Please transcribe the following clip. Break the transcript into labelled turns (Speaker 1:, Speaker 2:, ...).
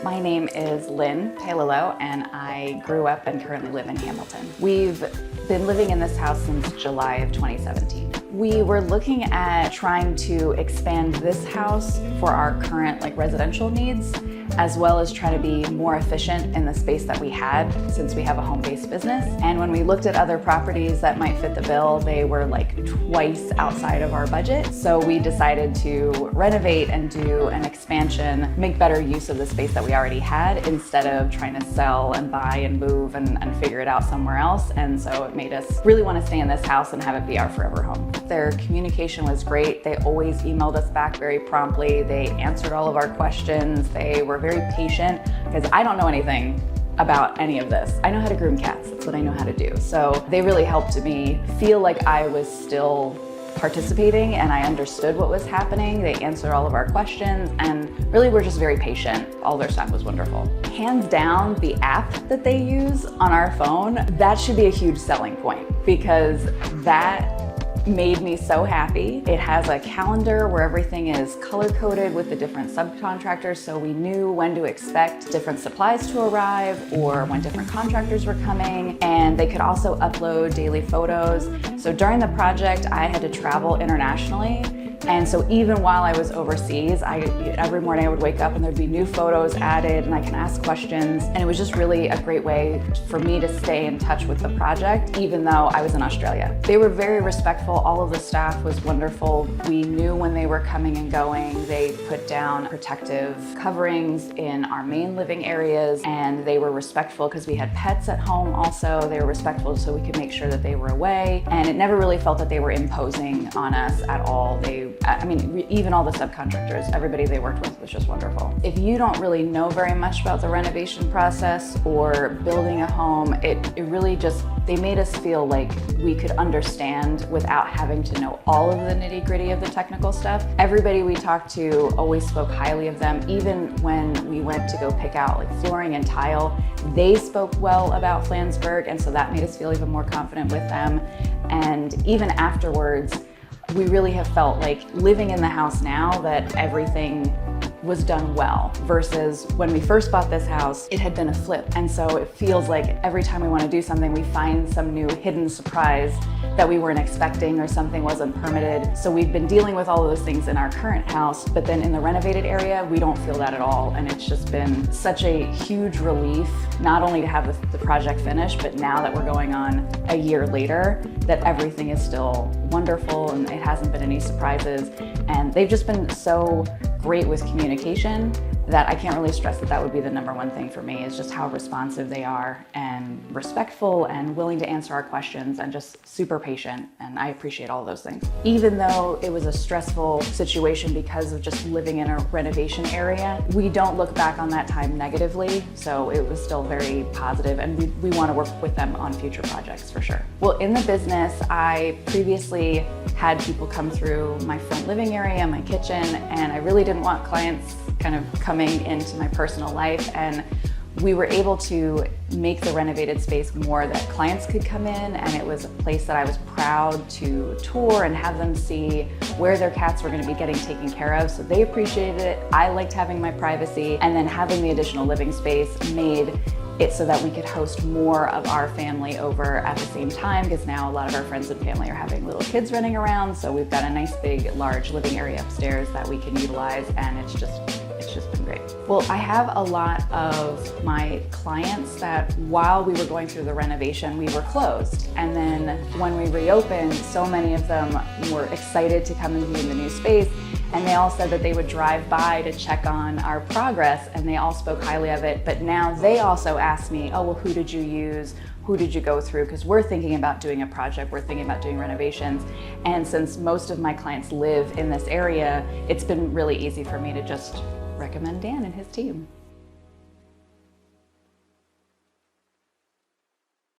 Speaker 1: My name is Lynn Palillo, and I grew up and currently live in Hamilton. We've been living in this house since July of 2017. We were looking at trying to expand this house for our current residential needs, as well as try to be more efficient in the space that we had since we have a home-based business. And when we looked at other properties that might fit the bill, they were like twice outside of our budget. So we decided to renovate and do an expansion, make better use of the space that we already had instead of trying to sell and buy and move and figure it out somewhere else. And so it made us really want to stay in this house and have it be our forever home. Their communication was great. They always emailed us back very promptly. They answered all of our questions. They were very patient because I don't know anything about any of this. I know how to groom cats. That's what I know how to do. So they really helped me feel like I was still participating and I understood what was happening. They answered all of our questions and really were just very patient. All their staff was wonderful. Hands down, the app that they use on our phone, that should be a huge selling point because that made me so happy. It has a calendar where everything is color-coded with the different subcontractors, so we knew when to expect different supplies to arrive or when different contractors were coming, and they could also upload daily photos. So during the project, I had to travel internationally, and so even while I was overseas, every morning I would wake up and there'd be new photos added and I can ask questions. And it was just really a great way for me to stay in touch with the project, even though I was in Australia. They were very respectful. All of the staff was wonderful. We knew when they were coming and going. They put down protective coverings in our main living areas, and they were respectful because we had pets at home also. They were respectful so we could make sure that they were away. And it never really felt that they were imposing on us at all. Even all the subcontractors, everybody they worked with was just wonderful. If you don't really know very much about the renovation process or building a home, it really just, they made us feel like we could understand without having to know all of the nitty-gritty of the technical stuff. Everybody we talked to always spoke highly of them. Even when we went to go pick out flooring and tile, they spoke well about Flansburg, and so that made us feel even more confident with them. And even afterwards, we really have felt like living in the house now that everything was done well, versus when we first bought this house, it had been a flip. And so it feels like every time we want to do something, we find some new hidden surprise that we weren't expecting or something wasn't permitted. So we've been dealing with all of those things in our current house, but then in the renovated area, we don't feel that at all. And it's just been such a huge relief, not only to have the project finished, but now that we're going on a year later, that everything is still wonderful and it hasn't been any surprises. And they've just been so great with communication that I can't really stress that would be the number one thing for me, is just how responsive they are and respectful and willing to answer our questions and just super patient. And I appreciate all of those things. Even though it was a stressful situation because of just living in a renovation area, we don't look back on that time negatively. So it was still very positive, and we want to work with them on future projects for sure. Well, in the business, I previously had people come through my front living area, my kitchen, and I really didn't want clients kind of coming into my personal life, and we were able to make the renovated space more that clients could come in, and it was a place that I was proud to tour and have them see where their cats were going to be getting taken care of. So they appreciated it. I liked having my privacy, and then having the additional living space made it so that we could host more of our family over at the same time, because now a lot of our friends and family are having little kids running around. So we've got a nice big large living area upstairs that we can utilize, and it's just been great. Well, I have a lot of my clients that while we were going through the renovation, we were closed. And then when we reopened, so many of them were excited to come and be in the new space. And they all said that they would drive by to check on our progress, and they all spoke highly of it. But now they also ask me, oh, well, who did you use? Who did you go through? Because we're thinking about doing a project, we're thinking about doing renovations. And since most of my clients live in this area, it's been really easy for me to just recommend Dan and his team.